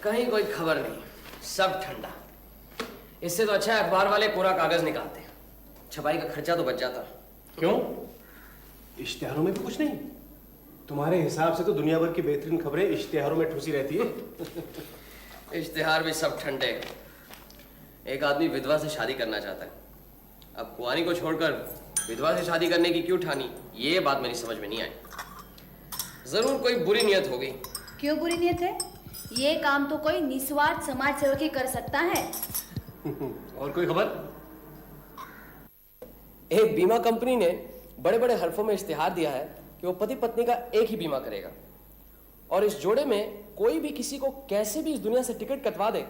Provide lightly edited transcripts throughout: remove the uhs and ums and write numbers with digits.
कहीं कोई खबर नहीं, सब ठंडा। इससे तो अच्छा है अखबार वाले पूरा कागज निकालते, छपाई का खर्चा तो बच जाता। क्यों? इश्तिहारों में भी कुछ नहीं? तुम्हारे हिसाब से तो दुनिया भर की बेहतरीन खबरें इश्तिहारों में ठूसी रहती है। इश्तिहार भी सब ठंडे। एक आदमी विधवा से शादी करना चाहता है, अब कुंवारी को छोड़कर विधवा से शादी करने की क्यों ठानी, ये बात मेरी समझ में नहीं आई। जरूर कोई बुरी नियत होगी। क्यों बुरी नियत है? ये काम तो कोई निस्वार्थ समाज सेवक ही कर सकता है। और कोई खबर? एक बीमा कंपनी ने बड़े बड़े हरफों में इश्तिहार दिया है कि वो पति पत्नी का एक ही बीमा करेगा, और इस जोड़े में कोई भी किसी को कैसे भी इस दुनिया से टिकट कटवा दे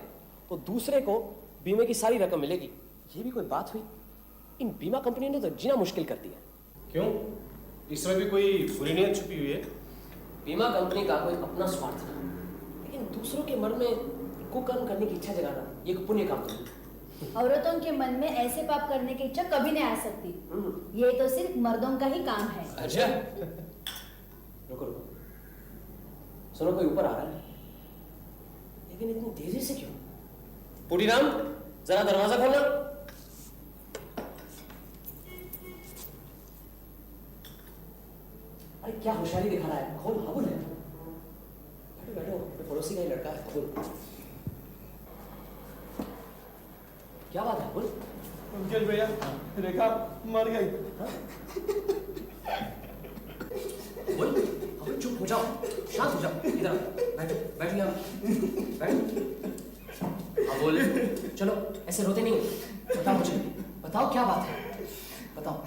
तो दूसरे को बीमे की सारी रकम मिलेगी। ये भी कोई बात हुई? इन बीमा कंपनियों ने तो जीना मुश्किल कर दिया। क्यों? इसमें भी कोई बुरी नियत छुपी हुई है? बीमा कंपनी का कोई अपना स्वार्थ नहीं, लेकिन दूसरों के मन में कुकर्म करने की इच्छा जगाना ये एक पुण्य काम नहीं। औरतों के मन में ऐसे पाप करने की इच्छा कभी नहीं आ सकती। ये तो सिर्फ मर्दों का ही काम है। अच्छा, रुको रुको, सुनो कोई ऊपर आ रहा है, लेकिन इतनी तेजी से क्यों? पुटीराम, जरा दरवाजा खोलना। अरे क्या होशियारी दिखा रहा है? खोल, हाबुल है। बैठो बैठो, मेरे पड़ोसी का ही लड़का है। खोल। क्या बात है हाबुल? मुकेश भैया, रेखा मर गई। बोल, हाबुल चुप हो जाओ, शांत हो जाओ, इधर बैठो, बैठ लिया, बैठ। हाबुल, चलो ऐसे रोते नहीं, बताओ मुझे, बताओ क्या बात है, बताओ।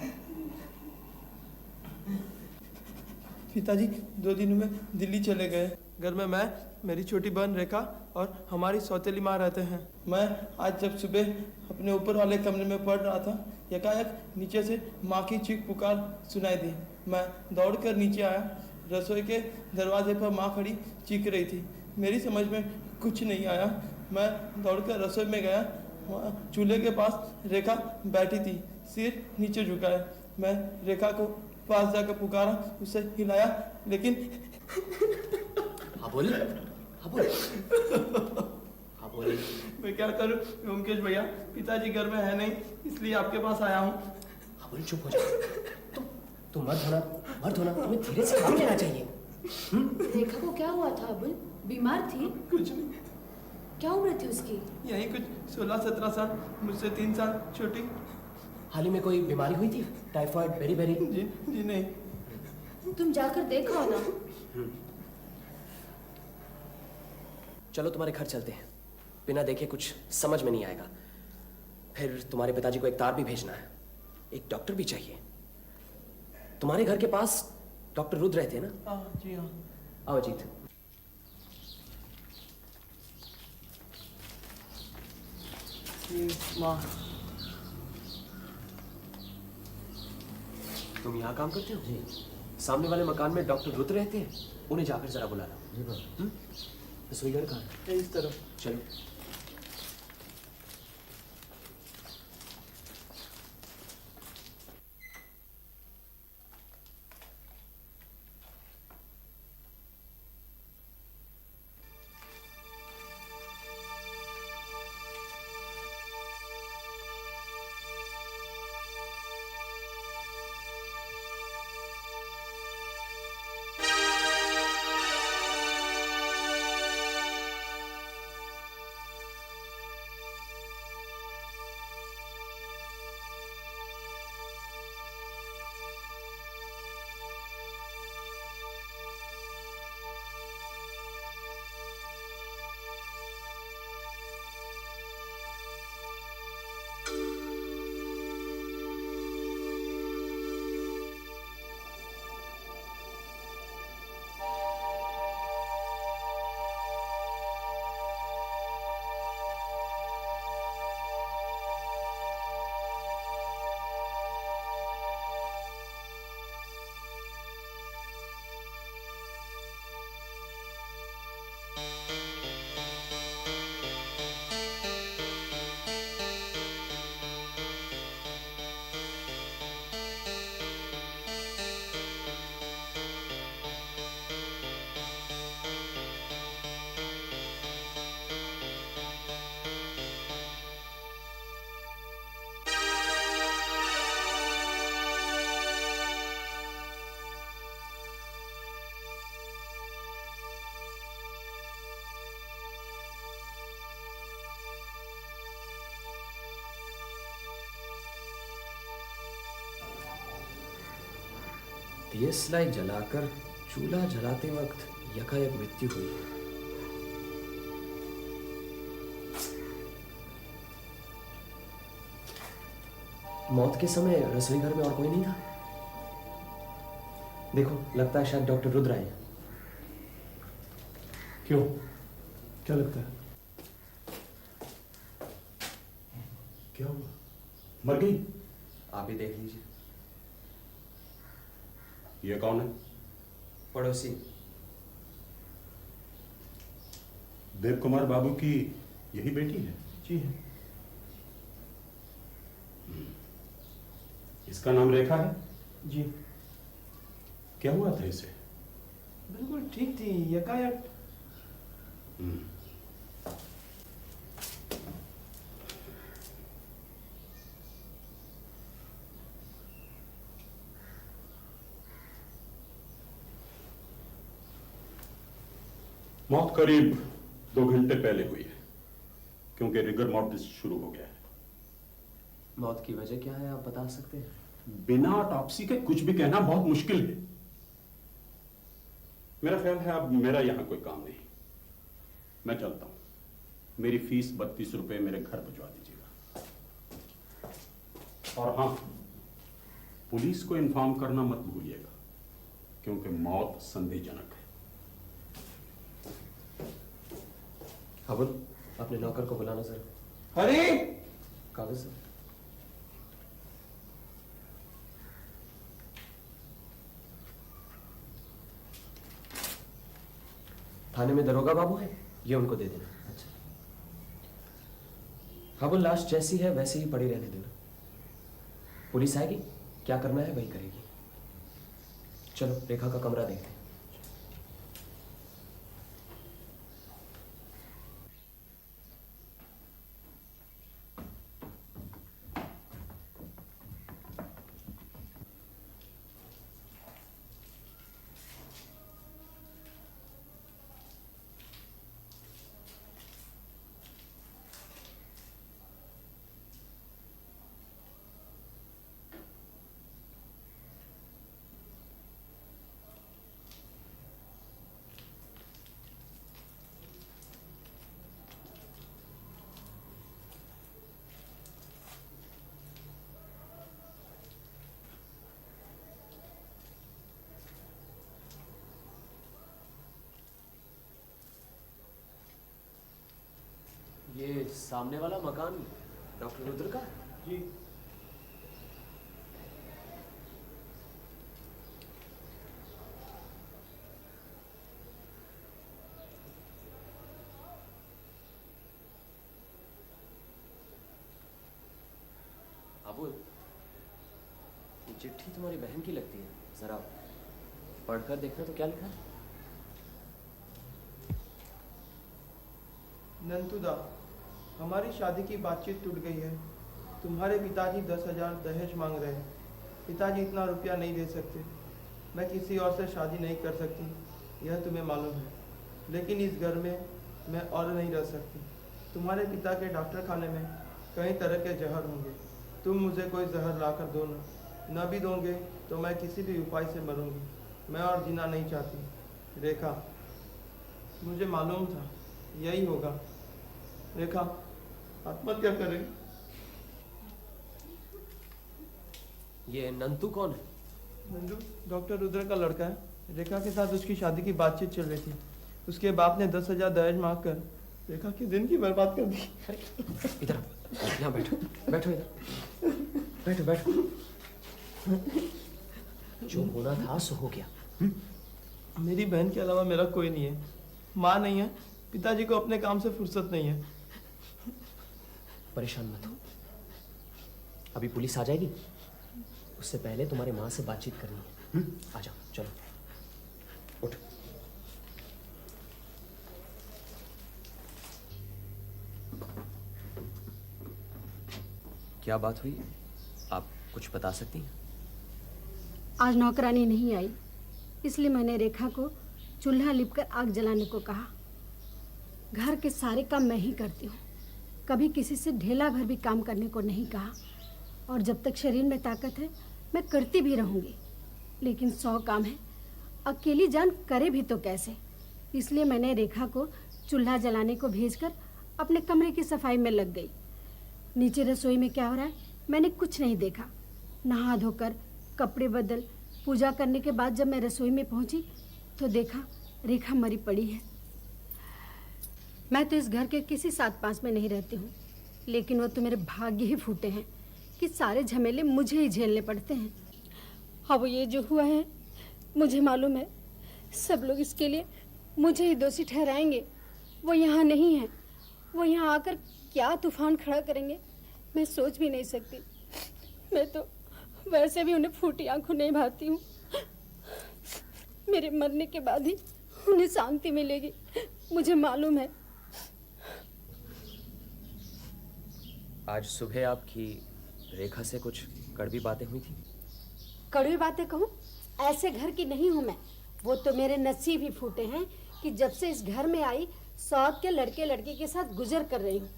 पिताजी 2 दिन में दिल्ली चले गए। घर में मैं, मेरी छोटी बहन रेखा और हमारी सौतेली माँ रहते हैं। मैं आज जब सुबह अपने ऊपर वाले कमरे में पढ़ रहा था, एकाएक नीचे से माँ की चीख पुकार सुनाई दी। मैं दौड़कर नीचे आया। रसोई के दरवाजे पर माँ खड़ी चीख रही थी। मेरी समझ में कुछ नहीं आया। मैं दौड़कर रसोई में गया। वहाँ चूल्हे के पास रेखा बैठी थी, सिर नीचे झुकाए। मैं रेखा को पास जाकर पुकारा, उसे हिलाया, लेकिन हाबुल, हाबुल, हाबुल। मैं क्या करूं ओमकेश भैया, पिताजी घर में है नहीं, इसलिए आपके पास आया हूं। हाबुल चुप हो जाओ, तुम मत होना, तुम्हें धीरे से काम लेना चाहिए। रेखा को क्या हुआ था अबुल? बीमार थी? कुछ नहीं। क्या उम्र थी उसकी? यही कुछ 16-17 साल, मुझसे 3 साल छोटी। हाल ही में कोई बीमारी हुई थी? Typhoid, berry? जी नहीं। तुम जाकर देखो ना। चलो तुम्हारे घर चलते हैं, बिना देखे कुछ समझ में नहीं आएगा। फिर तुम्हारे पिताजी को एक तार भी भेजना है, एक डॉक्टर भी चाहिए। तुम्हारे घर के पास डॉक्टर रुद्र रहते हैं ना? हाँ जी हाँ। आओ अजीत। माँ, तुम यहाँ काम करते हो? जी। सामने वाले मकान में डॉक्टर रुद्र रहते हैं, उन्हें जाकर जरा बुला लो। रसोईघर कहाँ है? इस तरफ। चलो। दियसलाई जलाकर चूल्हा जलाते वक्त यकायक मृत्यु हुई है। मौत के समय रसोई घर में और कोई नहीं था। देखो, लगता है शायद डॉक्टर रुद्र आए हैं। क्यों, क्या लगता है? क्या हुआ? मर गई? आप भी देख लीजिए। ये कौन है? पड़ोसी। देव कुमार बाबू की यही बेटी है? जी है। इसका नाम रेखा है? जी। क्या हुआ था इसे? बिल्कुल ठीक थी, यकायक। मौत करीब 2 घंटे पहले हुई है, क्योंकि रिगर मॉर्टिस शुरू हो गया है। मौत की वजह क्या है, आप बता सकते हैं? बिना ऑटोप्सी के कुछ भी कहना बहुत मुश्किल है। मेरा ख्याल है अब मेरा यहां कोई काम नहीं, मैं चलता हूं। मेरी फीस 32 रुपए मेरे घर भिजवा दीजिएगा। और हां, पुलिस को इन्फॉर्म करना मत भूलिएगा, क्योंकि मौत संदेहजनक है। अबुल, अपने नौकर को बुलाना सर। हरी! कागज सर। थाने में दरोगा बाबू है, ये उनको दे देना। अच्छा। अबुल, लाश जैसी है वैसे ही पड़ी रहने देना। पुलिस आएगी, क्या करना है वही करेगी। चलो रेखा का कमरा देखते हैं। ये सामने वाला मकान डॉक्टर रुद्र का है? जी। अबुल, ये चिट्ठी तुम्हारी बहन की लगती है, जरा पढ़कर देखना तो क्या लिखा है। नंतुदा, हमारी शादी की बातचीत टूट गई है। तुम्हारे पिताजी 10,000 दहेज मांग रहे हैं। पिताजी इतना रुपया नहीं दे सकते। मैं किसी और से शादी नहीं कर सकती, यह तुम्हें मालूम है। लेकिन इस घर में मैं और नहीं रह सकती। तुम्हारे पिता के डॉक्टर खाने में कई तरह के जहर होंगे। तुम मुझे कोई जहर ला कर दो न भी दोगे तो मैं किसी भी उपाय से मरूंगी। मैं और जीना नहीं चाहती। रेखा, मुझे मालूम था यही होगा। रेखा, आत्महत्या करें। ये नंतू कौन है? नंदू डॉक्टर रुद्र का लड़का है। रेखा के साथ उसकी शादी की बातचीत चल रही थी। उसके बाप ने 10,000 दहेज मांग कर रेखा की जिंदगी बर्बाद कर दी। इधर यहाँ बैठो, बैठो इधर, बैठो बैठो। जो होना था सो हो गया। मेरी बहन के अलावा मेरा कोई नहीं है। माँ नहीं है, पिताजी को अपने काम से फुर्सत नहीं है। परेशान मत हो, अभी पुलिस आ जाएगी, उससे पहले तुम्हारे माँ से बातचीत करनी है। आ जाओ, चलो उठ। क्या बात हुई, आप कुछ बता सकती हैं? आज नौकरानी नहीं आई, इसलिए मैंने रेखा को चूल्हा लिपकर आग जलाने को कहा। घर के सारे काम मैं ही करती हूँ, कभी किसी से ढेला भर भी काम करने को नहीं कहा। और जब तक शरीर में ताकत है मैं करती भी रहूँगी। लेकिन 100 काम है, अकेली जान करे भी तो कैसे। इसलिए मैंने रेखा को चूल्हा जलाने को भेजकर अपने कमरे की सफाई में लग गई। नीचे रसोई में क्या हो रहा है मैंने कुछ नहीं देखा। नहा धोकर कपड़े बदल पूजा करने के बाद जब मैं रसोई में पहुंची तो देखा रेखा मरी पड़ी है। मैं तो इस घर के किसी 7-5 में नहीं रहती हूँ, लेकिन वो तो मेरे भाग्य ही फूटे हैं कि सारे झमेले मुझे ही झेलने पड़ते हैं। अब ये जो हुआ है मुझे मालूम है सब लोग इसके लिए मुझे ही दोषी ठहराएंगे। वो यहाँ नहीं है, वो यहाँ आकर क्या तूफान खड़ा करेंगे मैं सोच भी नहीं सकती। मैं तो वैसे भी उन्हें फूटी आंखों नहीं भाती हूँ। मेरे मरने के बाद ही उन्हें शांति मिलेगी, मुझे मालूम है। आज सुबह आपकी रेखा से कुछ कड़वी बातें हुई थी। कड़वी बातें कहूँ? ऐसे घर की नहीं हूँ मैं। वो तो मेरे नसीब ही फूटे हैं कि जब से इस घर में आई सौत के लड़के लड़की के साथ गुजर कर रही हूँ।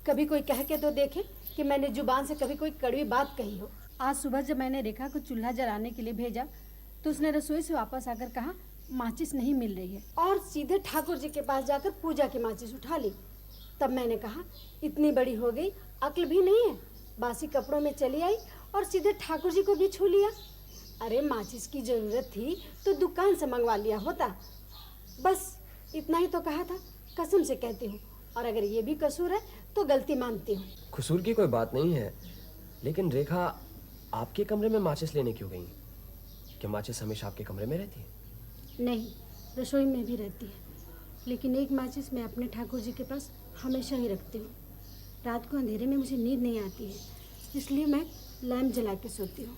कभी कोई कह के तो देखे कि मैंने जुबान से कभी कोई कड़वी बात कही हो। आज सुबह जब मैंने रेखा को चूल्हा जलाने के लिए भेजा तो उसने रसोई से वापस आकर कहा माचिस नहीं मिल रही है, और सीधे ठाकुर जी के पास जाकर पूजा की माचिस उठा ली। तब मैंने कहा इतनी बड़ी हो गई अक्ल भी नहीं है, बासी कपड़ों में चली आई और सीधे ठाकुर जी को भी छू लिया। अरे माचिस की जरूरत थी तो दुकान से मंगवा लिया होता। बस इतना ही तो कहा था, कसम से कहती हूँ। और अगर ये भी कसूर है तो गलती मानती हूँ। कसूर की कोई बात नहीं है, लेकिन रेखा आपके कमरे में माचिस लेने क्यों गई? क्या माचिस हमेशा आपके कमरे में रहती है? नहीं, रसोई में भी रहती है, लेकिन एक माचिस मैं अपने ठाकुर जी के पास हमेशा ही रखती हूँ। रात को अंधेरे में मुझे नींद नहीं आती है, इसलिए मैं लैम्प जला के सोती हूँ।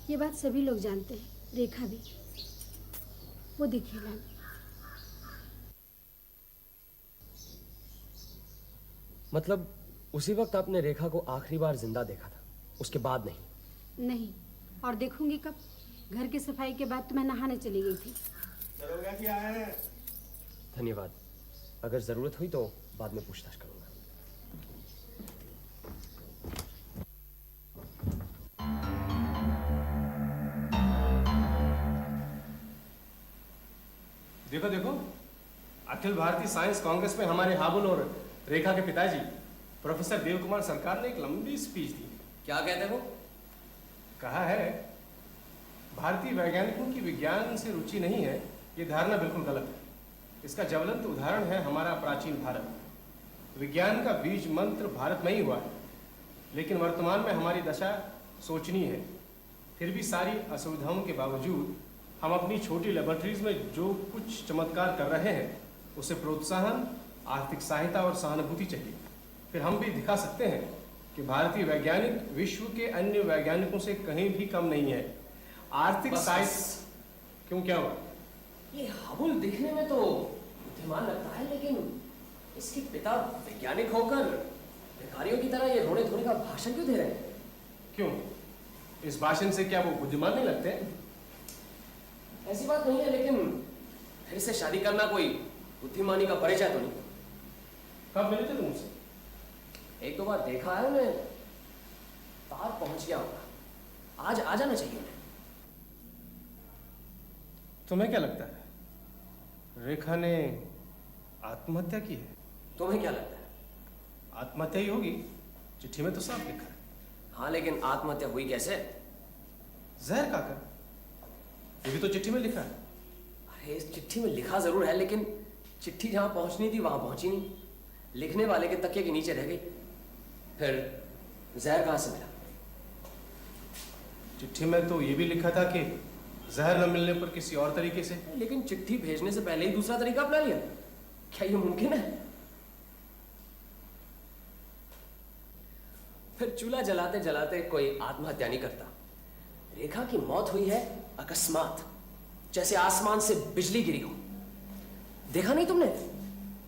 ये बात सभी लोग जानते हैं, रेखा भी। वो देखिए लैम्प। मतलब उसी वक्त आपने रेखा को आखिरी बार जिंदा देखा था, उसके बाद नहीं? नहीं, और देखूंगी कब? घर की सफाई के बाद तो मैं नहाने चली गई थी। दरोगा क्या है? धन्यवाद। अगर जरूरत हुई तो बाद में पूछताछ करूंगा। देखो देखो, अखिल भारतीय साइंस कांग्रेस में हमारे हाबुल और रेखा के पिताजी प्रोफेसर देव कुमार सरकार ने एक लंबी स्पीच दी। क्या कहते वो? कहा है भारतीय वैज्ञानिकों की विज्ञान से रुचि नहीं है, ये धारणा बिल्कुल गलत है। इसका ज्वलंत उदाहरण है हमारा प्राचीन भारत। विज्ञान का बीज मंत्र भारत में ही हुआ है, लेकिन वर्तमान में हमारी दशा सोचनीय है। फिर भी सारी असुविधाओं के बावजूद हम अपनी छोटी लेबोरेटरीज में जो कुछ चमत्कार कर रहे हैं उसे प्रोत्साहन, आर्थिक सहायता और सहानुभूति चाहिए। फिर हम भी दिखा सकते हैं कि भारतीय वैज्ञानिक विश्व के अन्य वैज्ञानिकों से कहीं भी कम नहीं है। आर्थिक सहायता क्यों, क्या हुआ? ये हाबुल दिखने में तो बुद्धिमान लगता है, लेकिन इसके पिता वैज्ञानिक होकर भिखारियों की तरह ये रोने धोने का भाषण क्यों दे रहे हैं? क्यों, इस भाषण से क्या वो बुद्धिमान नहीं लगते? ऐसी बात नहीं है, लेकिन फिर से शादी करना कोई बुद्धिमानी का परिचय तो नहीं। कब मिले थे तुम उनसे? 1-2 बार देखा है उन्हें, तार पहुंच गया होगा। आज आ जाना चाहिए उन्हें। तुम्हें क्या लगता है, रेखा ने आत्महत्या की है? तुम्हें क्या लगता है? आत्महत्या ही होगी, चिट्ठी में तो साफ लिखा है। हाँ, लेकिन आत्महत्या हुई कैसे? जहर खाकर। ये भी तो चिट्ठी में लिखा है। अरे इस चिट्ठी में लिखा जरूर है, लेकिन चिट्ठी जहां पहुंचनी थी वहां पहुंची नहीं, लिखने वाले के तकिए के नीचे रह गई। फिर जहर कहां से मिला? चिट्ठी में तो ये भी लिखा था कि जहर न मिलने पर किसी और तरीके से। लेकिन चिट्ठी भेजने से पहले ही दूसरा तरीका अपना लिया। क्या ये मुमकिन है? फिर चूल्हा जलाते जलाते कोई आत्महत्या नहीं करता। रेखा की मौत हुई है अकस्मात, जैसे आसमान से बिजली गिरी हो। देखा नहीं तुमने?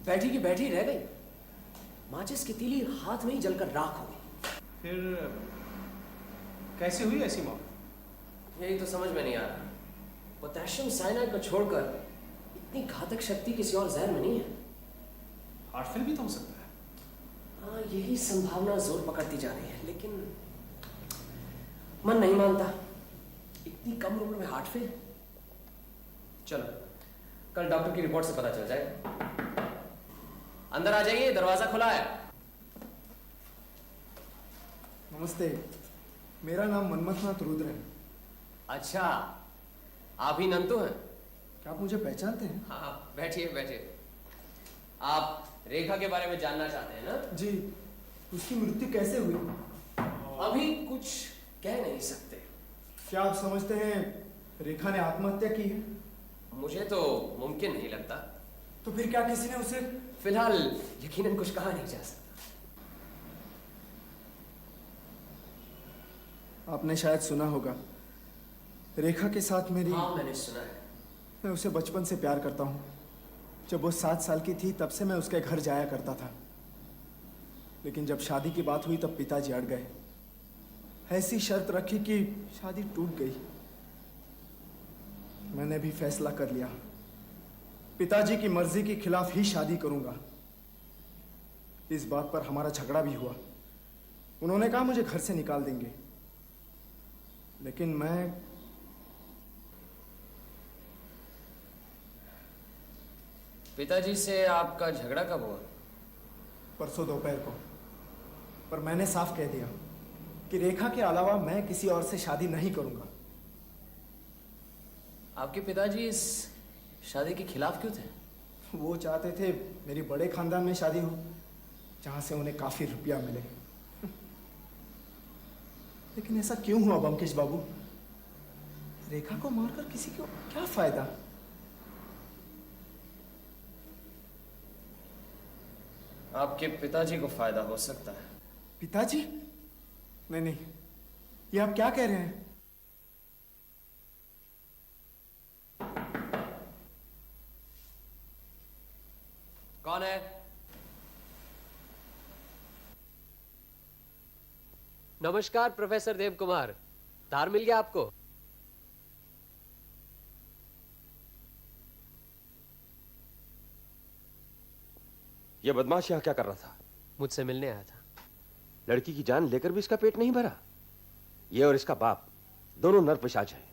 बैठी की बैठी रह गई, माचिस की तीली हाथ में ही जलकर राख हो गई। फिर कैसे हुई ऐसी मौत? यही तो समझ में नहीं आ रहा। पोटेशियम साइनाइड को छोड़कर इतनी घातक शक्ति किसी और जहर में नहीं है। हार्ट फेल भी तो हो सकता है। हाँ, यही संभावना जोर पकड़ती जा रही है, लेकिन मन नहीं मानता। एक इतनी कम उम्र में हार्ट फेल। चलो कल डॉक्टर की रिपोर्ट से पता चल जाएगा। अंदर आ जाइए, दरवाजा खुला है। नमस्ते, मेरा नाम मनमथनाथ रुद्र है। अच्छा, आप ही नंतु हैं? क्या आप मुझे पहचानते हैं? हाँ, बैठिए बैठिए। आप रेखा के बारे में जानना चाहते हैं ना? जी, उसकी मृत्यु कैसे हुई? अभी कुछ कह नहीं सकते। क्या आप समझते हैं रेखा ने आत्महत्या की है? मुझे तो मुमकिन नहीं लगता। तो फिर क्या किसी ने उसे? फिलहाल यकीनन कुछ कहा नहीं जा सकता। आपने शायद सुना होगा, रेखा के साथ मेरी। हाँ, मैंने सुना है। मैं उसे बचपन से प्यार करता हूँ। जब वो 7 साल की थी तब से मैं उसके घर जाया करता था। लेकिन जब शादी की बात हुई तब पिताजी अड़ गए। ऐसी शर्त रखी कि शादी टूट गई। मैंने भी फैसला कर लिया, पिताजी की मर्जी के खिलाफ ही शादी करूंगा। इस बात पर हमारा झगड़ा भी हुआ। उन्होंने कहा मुझे घर से निकाल देंगे, लेकिन मैं पिताजी से आपका झगड़ा कब हुआ? परसों दोपहर को। पर मैंने साफ कह दिया कि रेखा के अलावा मैं किसी और से शादी नहीं करूंगा। आपके पिताजी इस शादी के खिलाफ क्यों थे? वो चाहते थे मेरी बड़े खानदान में शादी हो, जहां से उन्हें काफी रुपया मिले। लेकिन ऐसा क्यों हुआ बमकेश बाबू? रेखा को मारकर किसी को क्या फायदा? आपके पिताजी को फायदा हो सकता है। पिताजी? नहीं नहीं, ये आप क्या कह रहे हैं? कौन है? नमस्कार प्रोफेसर देव कुमार, तार मिल गया आपको? यह बदमाश यहां क्या कर रहा था? मुझसे मिलने आया था। लड़की की जान लेकर भी इसका पेट नहीं भरा? यह और इसका बाप दोनों नरपिशाच हैं।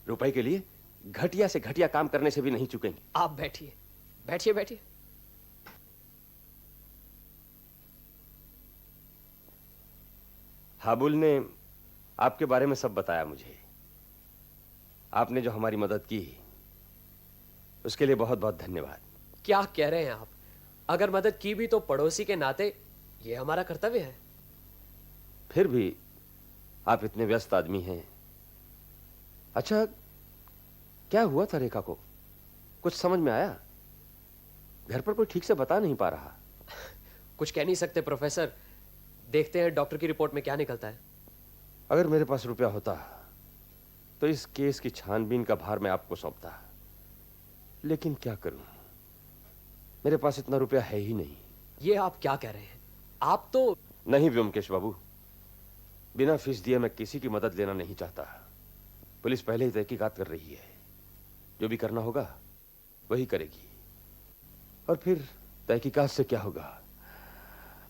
रुपए के लिए घटिया से घटिया काम करने से भी नहीं चुकेंगे। आप बैठिए बैठिए बैठिए। हाबुल ने आपके बारे में सब बताया मुझे। आपने जो हमारी मदद की उसके लिए बहुत बहुत धन्यवाद। क्या कह रहे हैं आप? अगर मदद की भी तो पड़ोसी के नाते यह हमारा कर्तव्य है। फिर भी आप इतने व्यस्त आदमी हैं। अच्छा, क्या हुआ था रेखा को? कुछ समझ में आया? घर पर कोई ठीक से बता नहीं पा रहा। कुछ कह नहीं सकते प्रोफेसर, देखते हैं डॉक्टर की रिपोर्ट में क्या निकलता है। अगर मेरे पास रुपया होता तो इस केस की छानबीन का भार मैं आपको सौंपता, लेकिन क्या करूं, मेरे पास इतना रुपया है ही नहीं। ये आप क्या कह रहे हैं? आप तो... नहीं व्योमकेश बाबू, बिना फीस दिए मैं किसी की मदद लेना नहीं चाहता। पुलिस पहले ही तहकीकात कर रही है, जो भी करना होगा वही करेगी। और फिर तहकीकात से क्या होगा?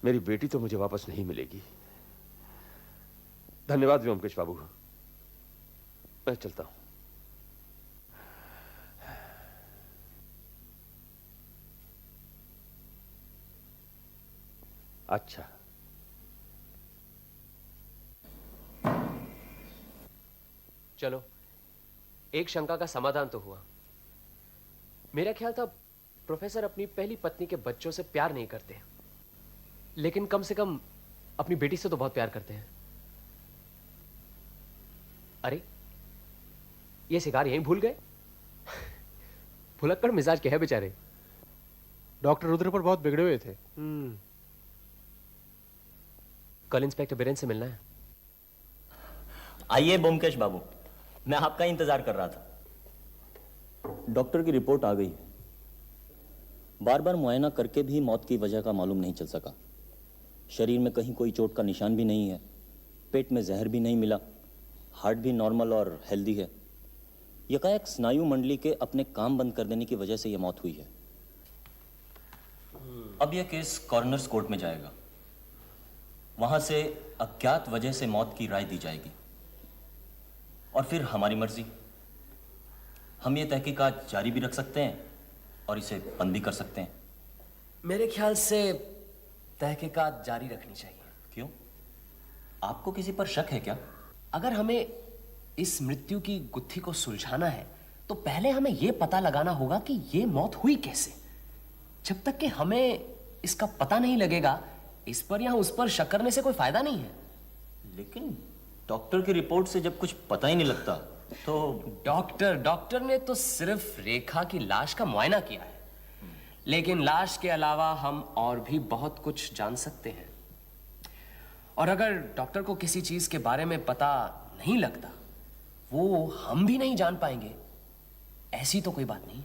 मेरी बेटी तो मुझे वापस नहीं मिलेगी। धन्यवाद व्योमकेश बाबू, मैं चलता हूं। अच्छा, चलो, एक शंका का समाधान तो हुआ। मेरा ख्याल था प्रोफेसर अपनी पहली पत्नी के बच्चों से प्यार नहीं करते, लेकिन कम से कम अपनी बेटी से तो बहुत प्यार करते हैं। अरे, ये सिगार यहीं भूल गए? भुलक्कड़ मिजाज के है बेचारे। डॉक्टर रुद्र पर बहुत बिगड़े हुए थे। कल इंस्पेक्टर बिरेन से मिलना है। आइए ब्योमकेश बाबू, मैं आपका इंतजार कर रहा था। डॉक्टर की रिपोर्ट आ गई। बार बार मुआयना करके भी मौत की वजह का मालूम नहीं चल सका। शरीर में कहीं कोई चोट का निशान भी नहीं है, पेट में जहर भी नहीं मिला, हार्ट भी नॉर्मल और हेल्दी है। यकायक स्नायु मंडली के अपने काम बंद कर देने की वजह से यह मौत हुई है। अब यह केस कॉर्नर्स कोर्ट में जाएगा, वहां से अज्ञात वजह से मौत की राय दी जाएगी। और फिर हमारी मर्जी। हम ये तहकीकात जारी भी रख सकते हैं और इसे बंद भी कर सकते हैं। मेरे ख्याल से तहकीकात जारी रखनी चाहिए। क्यों? आपको किसी पर शक है क्या? अगर हमें इस मृत्यु की गुत्थी को सुलझाना है तो पहले हमें यह पता लगाना होगा कि यह मौत हुई कैसे। जब तक कि हमें इसका पता नहीं लगेगा, इस पर या उस पर शक करने से कोई फायदा नहीं है। लेकिन डॉक्टर की रिपोर्ट से जब कुछ पता ही नहीं लगता तो डॉक्टर ने तो सिर्फ रेखा की लाश का मुआयना किया है, लेकिन लाश के अलावा हम और भी बहुत कुछ जान सकते हैं। और अगर डॉक्टर को किसी चीज के बारे में पता नहीं लगता, वो हम भी नहीं जान पाएंगे। ऐसी तो कोई बात नहीं।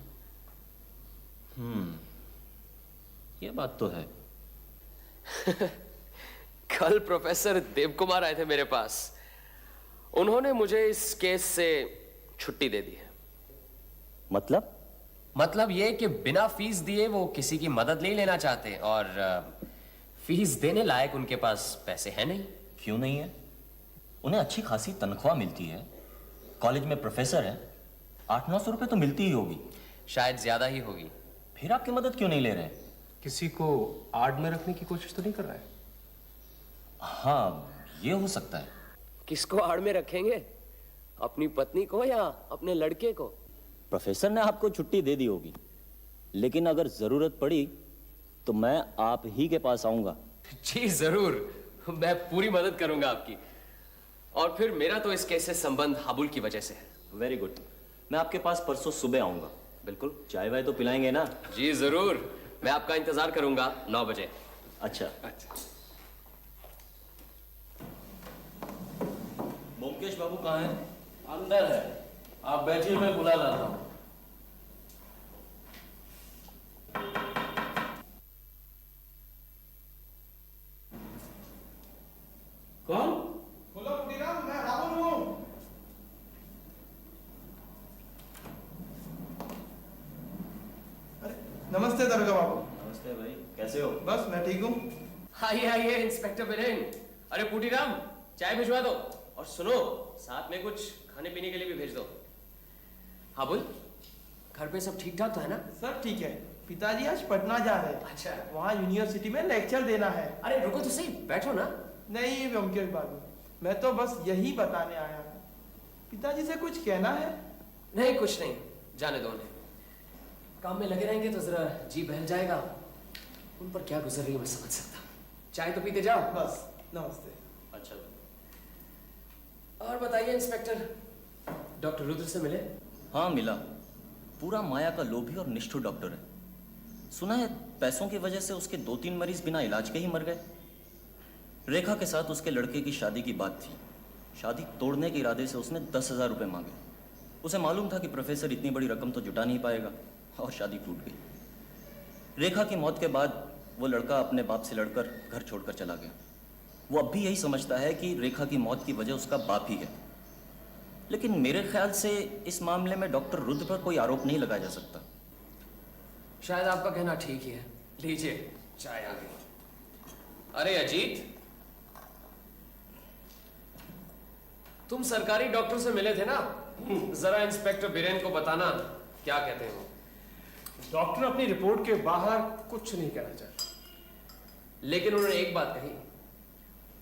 ये बात तो है। कल प्रोफेसर देवकुमार आए थे मेरे पास। उन्होंने मुझे इस केस से छुट्टी दे दी है। मतलब ये कि बिना फीस दिए वो किसी की मदद नहीं लेना चाहते, और फीस देने लायक उनके पास पैसे हैं नहीं। क्यों नहीं है? उन्हें अच्छी खासी तनख्वाह मिलती है, कॉलेज में प्रोफेसर है, 800-900 रुपए तो मिलती ही होगी। शायद ज्यादा ही होगी। फिर आपकी मदद क्यों नहीं ले रहे? किसी को आड़ में रखने की कोशिश तो नहीं कर रहा है? हाँ, ये हो सकता है। किसको आड़ में रखेंगे? अपनी पत्नी को या अपने लड़के को? प्रोफेसर ने आपको छुट्टी दे दी होगी, लेकिन अगर जरूरत पड़ी तो मैं आप ही के पास आऊंगा। जी जरूर, मैं पूरी मदद करूंगा आपकी। और फिर मेरा तो इस केस से संबंध हाबुल की वजह से है। Very good. मैं आपके पास परसों सुबह आऊंगा। बिल्कुल। चाय वाय तो पिलाएंगे ना? जी जरूर, मैं आपका इंतजार करूंगा 9 बजे। अच्छा। ब्योमकेश बाबू कहाँ हैं? अंदर है, आप बैठिए, मैं बुला लाता हूँ। कौन? बोलो मुदीराम, मैं राहुल हूँ। अरे नमस्ते दरोगा बाबू। नमस्ते भाई, कैसे हो? बस मैं ठीक हूँ। आइए इंस्पेक्टर बिरेन। अरे पुटीराम, चाय भिजवा दो, और सुनो, साथ में कुछ खाने पीने के लिए भी भेज दो। हाबुल, घर पे सब ठीक ठाक तो है ना? सब ठीक है। पिताजी आज पटना जा रहे हैं। अच्छा। वहाँ यूनिवर्सिटी में लेक्चर देना है। अरे रुको तो सही, बैठो ना। नहीं ब्योमकेश बाबू, मैं तो बस यही बताने आया हूँ। पिताजी से कुछ कहना है? नहीं, कुछ नहीं, जाने दो उन्हें। काम में लगे रहेंगे तो जरा जी बहल जाएगा। उन पर क्या गुजर रही है मैं समझ सकता हूँ। चाय तो पीते जाओ। बस, नमस्ते। अच्छा। और बताइए इंस्पेक्टर, डॉक्टर रुद्र से मिले? हाँ, मिला। पूरा माया का लोभी और निष्ठुर डॉक्टर है। सुना है पैसों की वजह से उसके 2-3 मरीज बिना इलाज के ही मर गए। रेखा के साथ उसके लड़के की शादी की बात थी। शादी तोड़ने के इरादे से उसने 10,000 रुपये मांगे। उसे मालूम था कि प्रोफेसर इतनी बड़ी रकम तो जुटा नहीं पाएगा, और शादी टूट गई। रेखा की मौत के बाद वो लड़का अपने बाप से लड़कर घर छोड़कर चला गया। वो अब भी यही समझता है कि रेखा की मौत की वजह उसका बाप ही है। लेकिन मेरे ख्याल से इस मामले में डॉक्टर रुद्र पर कोई आरोप नहीं लगाया जा सकता। शायद आपका कहना ठीक ही है। लीजिए, चाय आ गई। अरे अजीत, तुम सरकारी डॉक्टर से मिले थे ना? जरा इंस्पेक्टर बिरेन को बताना क्या कहते हैं वो। डॉक्टर अपनी रिपोर्ट के बाहर कुछ नहीं कहना चाहते, लेकिन उन्होंने एक बात कही।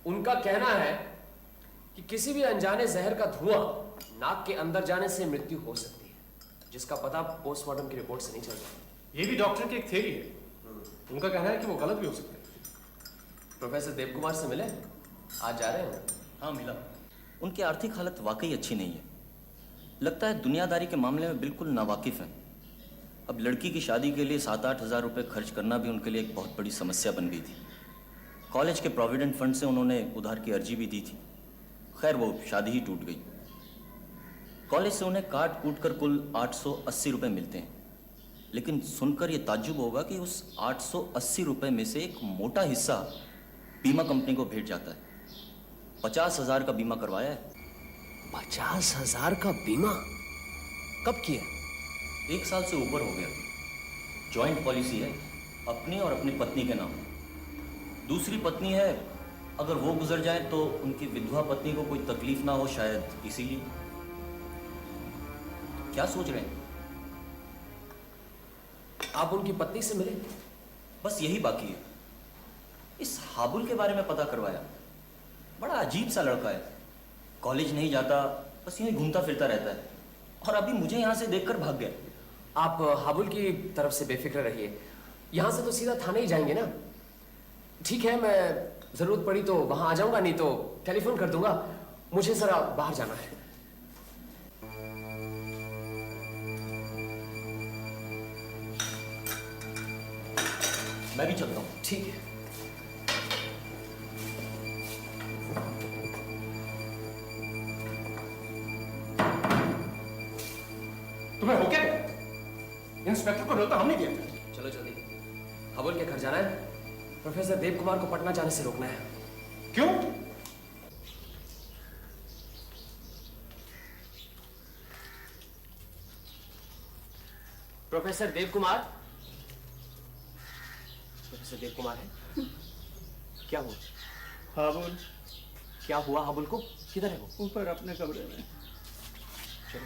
उनका कहना है कि किसी भी अनजाने जहर का धुआं नाक के अंदर जाने से मृत्यु हो सकती है, जिसका पता पोस्टमार्टम की रिपोर्ट से नहीं चलता। ये भी डॉक्टर की एक थ्योरी है। उनका कहना है कि वो गलत भी हो सकते हैं। प्रोफेसर देवकुमार से मिले? आज जा रहे हैं? हाँ, मिला। उनकी आर्थिक हालत वाकई अच्छी नहीं है। लगता है दुनियादारी के मामले में बिल्कुल नावाकिफ है। अब लड़की की शादी के लिए 7-8 हज़ार रुपये खर्च करना भी उनके लिए एक बहुत बड़ी समस्या बन गई थी। कॉलेज के प्रोविडेंट फंड से उन्होंने उधार की अर्जी भी दी थी। खैर, वो शादी ही टूट गई। कॉलेज से उन्हें काट कूट कर कुल 880 रुपये मिलते हैं। लेकिन सुनकर ये ताज्जुब होगा कि उस 880 रुपये में से एक मोटा हिस्सा बीमा कंपनी को भेज जाता है। 50,000 का बीमा करवाया है। 50,000 का बीमा? कब किया? 1 साल से ऊपर हो गया। जॉइंट पॉलिसी है, अपनी और अपनी पत्नी के नाम। दूसरी पत्नी है, अगर वो गुजर जाए तो उनकी विधवा पत्नी को कोई तकलीफ ना हो, शायद इसीलिए। क्या सोच रहे हैं? आप उनकी पत्नी से मिले? बस यही बाकी है। इस हाबुल के बारे में पता करवाया। बड़ा अजीब सा लड़का है, कॉलेज नहीं जाता, बस यूं ही घूमता फिरता रहता है, और अभी मुझे यहां से देखकर भाग गया। आप हाबुल की तरफ से बेफिक्र रहिए, यहाँ से तो सीधा थाने ही जाएंगे ना। ठीक है, मैं जरूरत पड़ी तो वहां आ जाऊंगा, नहीं तो टेलीफोन कर दूंगा। मुझे जरा बाहर जाना है। मैं भी चलता हूँ। ठीक है। तुम्हें हो क्या गया? इंस्पेक्टर को न्योता हमने दिया था। चलो जल्दी, हाबुल के घर जाना है। प्रोफेसर देव कुमार को पटना जाने से रोकना है। क्यों? प्रोफेसर देव कुमार, प्रोफेसर देव कुमार है? क्या हुआ? हाबुल क्या हुआ हाबुल को? किधर है वो? ऊपर अपने कमरे में। चलो।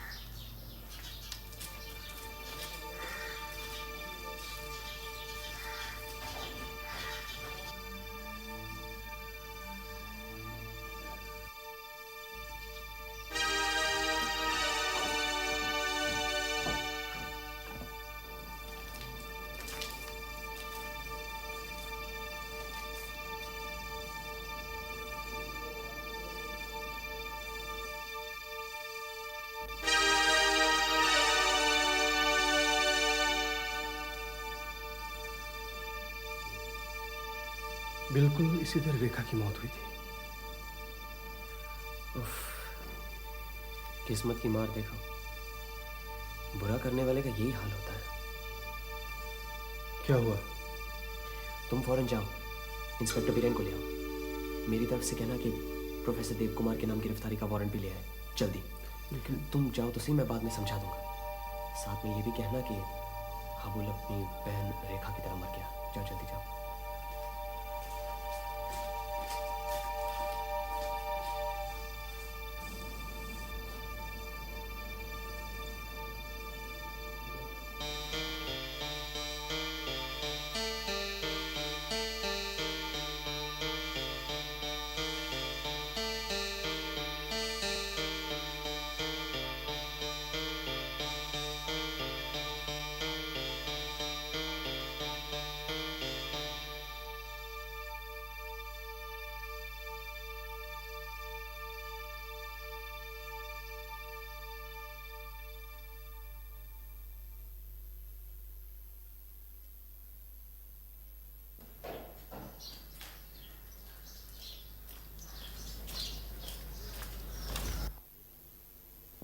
बिल्कुल इसी तरह रेखा की मौत हुई थी। उफ, किस्मत की मार देखो, बुरा करने वाले का यही हाल होता है। क्या हुआ? तुम फौरन जाओ, इंस्पेक्टर बीरेन को ले आओ। मेरी तरफ से कहना कि प्रोफेसर देव कुमार के नाम गिरफ्तारी का वारंट भी ले आए जल्दी। लेकिन तुम जाओ तो सही, मैं बाद में समझा दूंगा। साथ में ये भी कहना कि हाबुल अपनी बहन रेखा की तरह मर गया। जाओ जल्दी जाओ।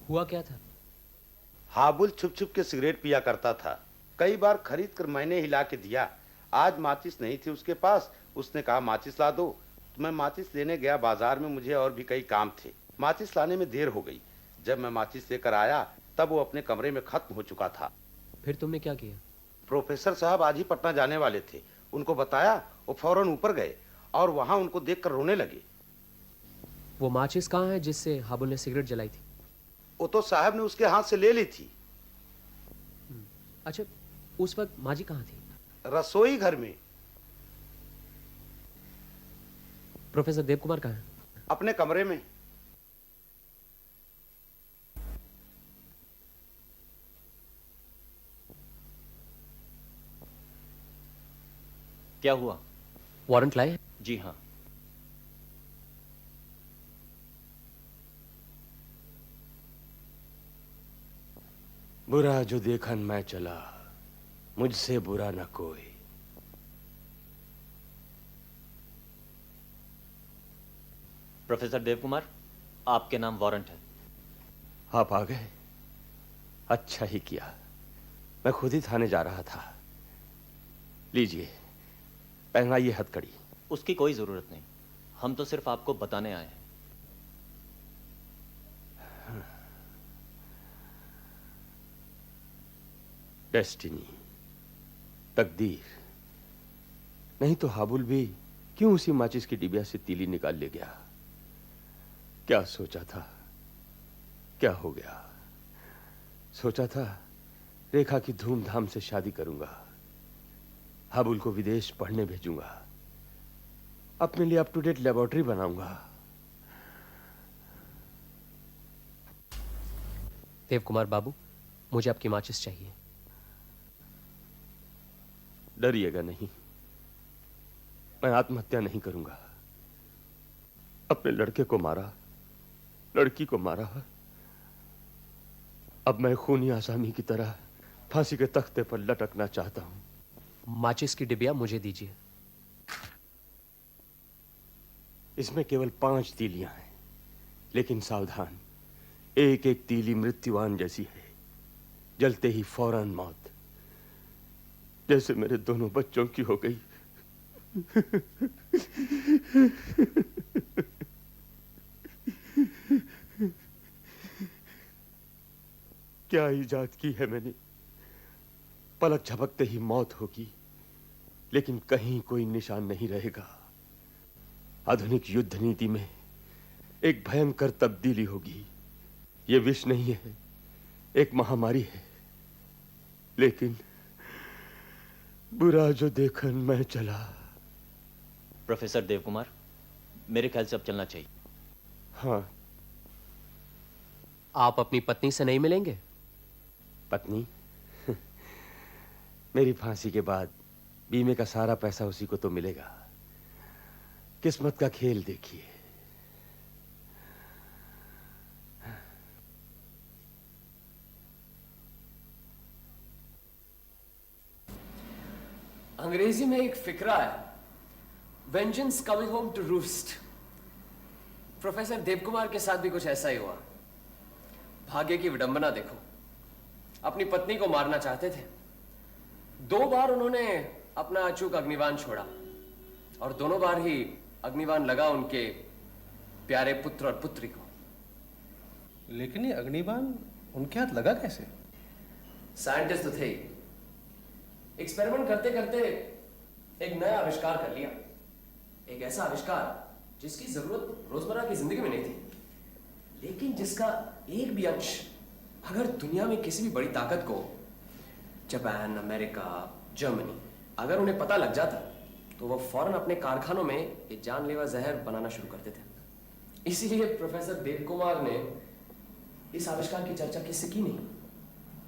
हुआ क्या था? हाबुल छुप छुप के सिगरेट पिया करता था। कई बार खरीद कर मैंने हिला के दिया। आज माचिस नहीं थी उसके पास। उसने कहा माचिस ला दो, तो मैं माचिस लेने गया बाजार में। मुझे और भी कई काम थे। माचिस लाने में देर हो गई। जब मैं माचिस लेकर आया तब वो अपने कमरे में खत्म हो चुका था। फिर तुमने क्या किया? प्रोफेसर साहब आज ही पटना जाने वाले थे। उनको बताया, वो फौरन ऊपर गए और वहां उनको देखकर रोने लगे। वो माचिस कहाँ है जिससे हाबुल ने सिगरेट जलाई थी? वो तो साहब ने उसके हाथ से ले ली थी। अच्छा, उस वक्त माँ जी कहाँ थी? रसोई घर में। प्रोफेसर देव कुमार कहाँ है? अपने कमरे में। क्या हुआ? वारंट लाए? जी हाँ। बुरा जो देखन मैं चला, मुझसे बुरा न कोई। प्रोफेसर देव कुमार, आपके नाम वारंट है। आप आ गए, अच्छा ही किया। मैं खुद ही थाने जा रहा था। लीजिए, पहनाइए हथकड़ी। उसकी कोई जरूरत नहीं, हम तो सिर्फ आपको बताने आए हैं। डेस्टिनी, तकदीर। नहीं तो हाबुल भी क्यों उसी माचिस की डिबिया से तीली निकाल ले गया? क्या सोचा था, क्या हो गया? सोचा था रेखा की धूमधाम से शादी करूंगा, हाबुल को विदेश पढ़ने भेजूंगा, अपने लिए अप टू डेट लेबोरेटरी बनाऊंगा। देव कुमार बाबू, मुझे आपकी माचिस चाहिए। डरिएगा नहीं, मैं आत्महत्या नहीं करूंगा। अपने लड़के को मारा, लड़की को मारा, अब मैं खूनी आसामी की तरह फांसी के तख्ते पर लटकना चाहता हूं। माचिस की डिबिया मुझे दीजिए। इसमें केवल 5 तीलियां हैं, लेकिन सावधान, एक एक तीली मृत्युवान जैसी है, जलते ही फौरन मौत, जैसे मेरे दोनों बच्चों की हो गई। क्या इजाद की है मैंने, पलक झपकते ही मौत होगी, लेकिन कहीं कोई निशान नहीं रहेगा। आधुनिक युद्ध नीति में एक भयंकर तब्दीली होगी। यह विष नहीं है, एक महामारी है, लेकिन बुरा जो देखन मैं चला। प्रोफेसर देव कुमार, मेरे ख्याल से अब चलना चाहिए। हाँ। आप अपनी पत्नी से नहीं मिलेंगे? पत्नी? मेरी फांसी के बाद बीमे का सारा पैसा उसी को तो मिलेगा। किस्मत का खेल देखिए। अंग्रेजी में एक फिक्रा है, vengeance coming home to roost. Professor Devkumar के साथ भी कुछ ऐसा ही हुआ। भाग्य की विडंबना देखो, अपनी पत्नी को मारना चाहते थे, 2 बार उन्होंने अपना अचूक अग्निबाण छोड़ा, और दोनों बार ही अग्निबाण लगा उनके प्यारे पुत्र और पुत्री को। लेकिन ये अग्निबाण उनके हाथ लगा कैसे? साइंटिस्ट तो थे ही। एक्सपेरिमेंट करते करते एक नया आविष्कार कर लिया, एक ऐसा आविष्कार जिसकी जरूरत रोजमर्रा की जिंदगी में नहीं थी, लेकिन जिसका एक भी अंश अगर दुनिया में किसी भी बड़ी ताकत को, जापान, अमेरिका, जर्मनी, अगर उन्हें पता लग जाता तो वो फौरन अपने कारखानों में ये जानलेवा जहर बनाना शुरू करते थे। इसीलिए प्रोफेसर देवकुमार ने इस आविष्कार की चर्चा किससे की नहीं।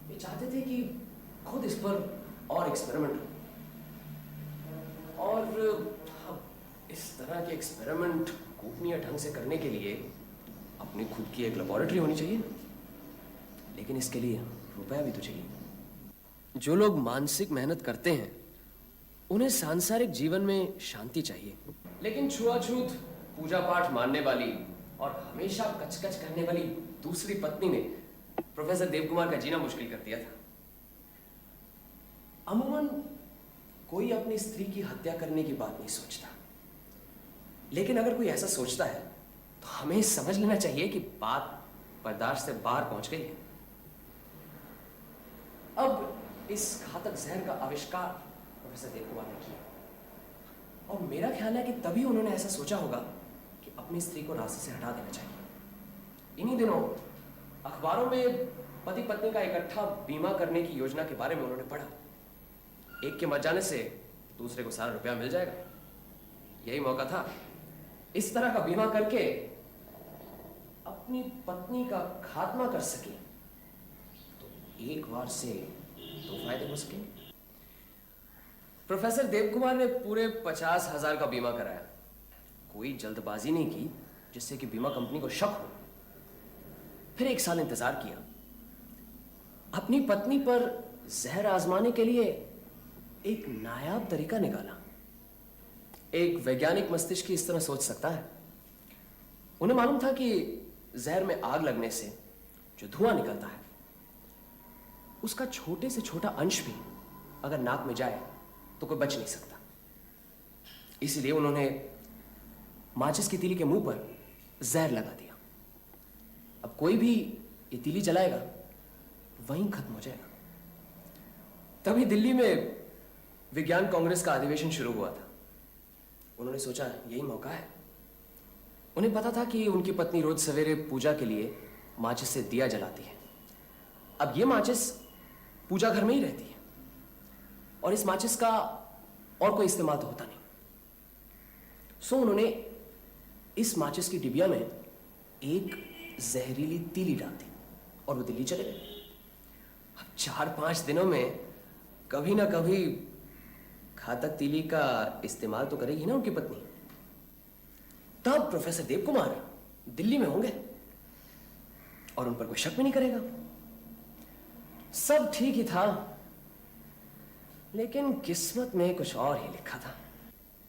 ये चाहते थे कि खुद इस पर और एक्सपेरिमेंट हो, और इस तरह के एक्सपेरिमेंट गोपनीय ढंग से करने के लिए अपनी खुद की एक लेबोरेटरी होनी चाहिए, लेकिन इसके लिए रुपया भी तो चाहिए। जो लोग मानसिक मेहनत करते हैं उन्हें सांसारिक जीवन में शांति चाहिए, लेकिन छुआछूत, पूजा पाठ मानने वाली और हमेशा कचकच करने वाली दूसरी पत्नी ने प्रोफेसर देवकुमार का जीना मुश्किल कर दिया था। अमूमन कोई अपनी स्त्री की हत्या करने की बात नहीं सोचता, लेकिन अगर कोई ऐसा सोचता है तो हमें समझ लेना चाहिए कि बात बर्दाश्त से बाहर पहुंच गई है। अब इस घातक जहर का आविष्कार प्रोफेसर देवकुमार ने किया, और मेरा ख्याल है कि तभी उन्होंने ऐसा सोचा होगा कि अपनी स्त्री को रास्ते से हटा देना चाहिए। इन्हीं दिनों अखबारों में पति पत्नी का इकट्ठा बीमा करने की योजना के बारे में उन्होंने पढ़ा। एक के मर जाने से दूसरे को सारा रुपया मिल जाएगा, यही मौका था। इस तरह का बीमा करके अपनी पत्नी का खात्मा कर सके तो एक बार से 2 फायदे हो सकेंगे। प्रोफेसर देवकुमार ने पूरे 50,000 का बीमा कराया। कोई जल्दबाजी नहीं की जिससे कि बीमा कंपनी को शक हो। फिर 1 साल इंतजार किया। अपनी पत्नी पर जहर आजमाने के लिए एक नायाब तरीका निकाला। एक वैज्ञानिक मस्तिष्क इस तरह सोच सकता है। उन्हें मालूम था कि जहर में आग लगने से जो धुआं निकलता है उसका छोटे से छोटा अंश भी अगर नाक में जाए तो कोई बच नहीं सकता। इसलिए उन्होंने माचिस की तीली के मुंह पर जहर लगा दिया। अब कोई भी ये तीली जलाएगा वहीं खत्म हो जाएगा। तभी दिल्ली में विज्ञान कांग्रेस का अधिवेशन शुरू हुआ था। उन्होंने सोचा यही मौका है। उन्हें पता था कि उनकी पत्नी रोज सवेरे पूजा के लिए माचिस से दिया जलाती है, अब ये माचिस पूजा घर में ही रहती है और इस माचिस का और कोई इस्तेमाल तो होता नहीं। सो उन्होंने इस माचिस की डिबिया में एक जहरीली तीली डाल दी और वो दिल्ली चले गए। अब 4-5 दिनों में कभी ना कभी घातक तीली का इस्तेमाल तो करेगी ना उनकी पत्नी। तब प्रोफेसर देव कुमार दिल्ली में होंगे और उन पर कोई शक भी नहीं करेगा। सब ठीक ही था, लेकिन किस्मत में कुछ और ही लिखा था।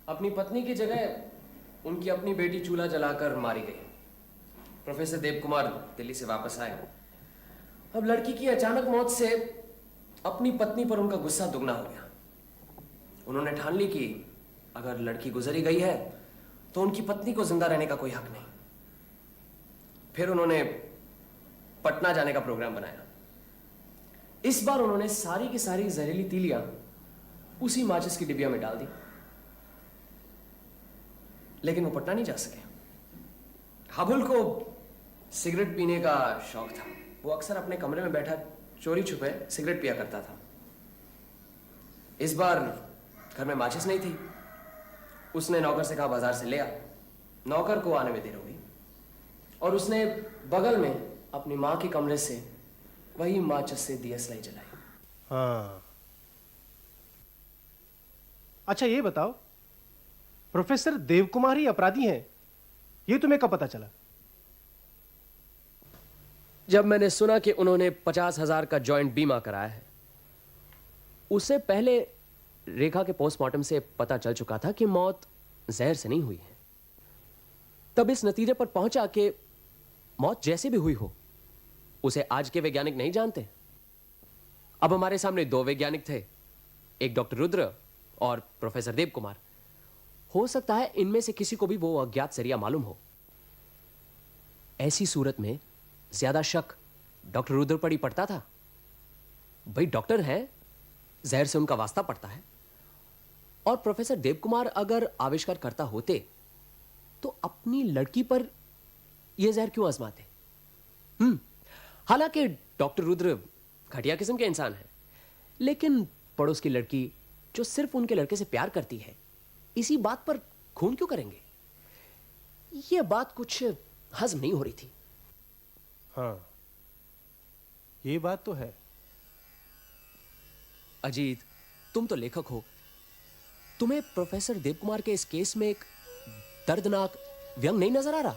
अपनी पत्नी की जगह उनकी अपनी बेटी चूल्हा जलाकर मारी गई। प्रोफेसर देव कुमार दिल्ली से वापस आए। अब लड़की की अचानक मौत से अपनी पत्नी पर उनका गुस्सा दुगना हो गया। उन्होंने ठान ली कि अगर लड़की गुजरी गई है तो उनकी पत्नी को जिंदा रहने का कोई हक नहीं। फिर उन्होंने पटना जाने का प्रोग्राम बनाया। इस बार उन्होंने सारी की सारी जहरीली तीलियां उसी माचिस की डिबिया में डाल दी, लेकिन वो पटना नहीं जा सके। हाबुल को सिगरेट पीने का शौक था। वो अक्सर अपने कमरे में बैठा चोरी छुपे सिगरेट पिया करता था। इस बार घर में माचिस नहीं थी। उसने नौकर से कहा बाजार से ले आ। नौकर को आने में देर हो गई और उसने बगल में अपनी मां के कमरे से वही माचिस से दियसलाई जलाई। हाँ, अच्छा ये बताओ, प्रोफेसर देवकुमार ही अपराधी हैं, ये तुम्हें कब पता चला? जब मैंने सुना कि उन्होंने 50,000 का जॉइंट बीमा कराया है। उससे पहले रेखा के पोस्टमार्टम से पता चल चुका था कि मौत जहर से नहीं हुई है। तब इस नतीजे पर पहुंचा कि मौत जैसे भी हुई हो उसे आज के वैज्ञानिक नहीं जानते। अब हमारे सामने 2 वैज्ञानिक थे, एक डॉक्टर रुद्र और प्रोफेसर देव कुमार। हो सकता है इनमें से किसी को भी वो अज्ञात जरिया मालूम हो। ऐसी सूरत में ज्यादा शक डॉक्टर रुद्र पर ही पड़ता था। भाई डॉक्टर हैं, जहर से उनका वास्ता पड़ता है। और प्रोफेसर देव कुमार अगर आविष्कार करता होते तो अपनी लड़की पर यह जहर क्यों आजमाते? हालांकि डॉक्टर रुद्र घटिया किस्म के इंसान हैं, लेकिन पड़ोस की लड़की जो सिर्फ उनके लड़के से प्यार करती है, इसी बात पर खून क्यों करेंगे? यह बात कुछ हजम नहीं हो रही थी। हाँ, ये बात तो है। अजीत, तुम तो लेखक हो। तुम्हें प्रोफेसर देव कुमार के इस केस में एक दर्दनाक व्यंग नहीं नजर आ रहा?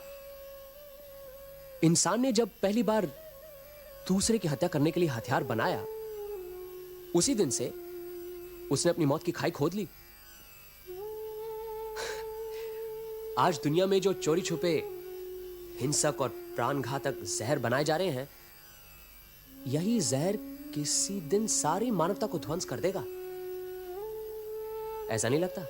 इंसान ने जब पहली बार दूसरे की हत्या करने के लिए हथियार बनाया, उसी दिन से उसने अपनी मौत की खाई खोद ली। आज दुनिया में जो चोरी छुपे हिंसक और प्राणघातक जहर बनाए जा रहे हैं, यही जहर किसी दिन सारी मानवता को ध्वंस कर देगा। ऐसा नहीं लगता?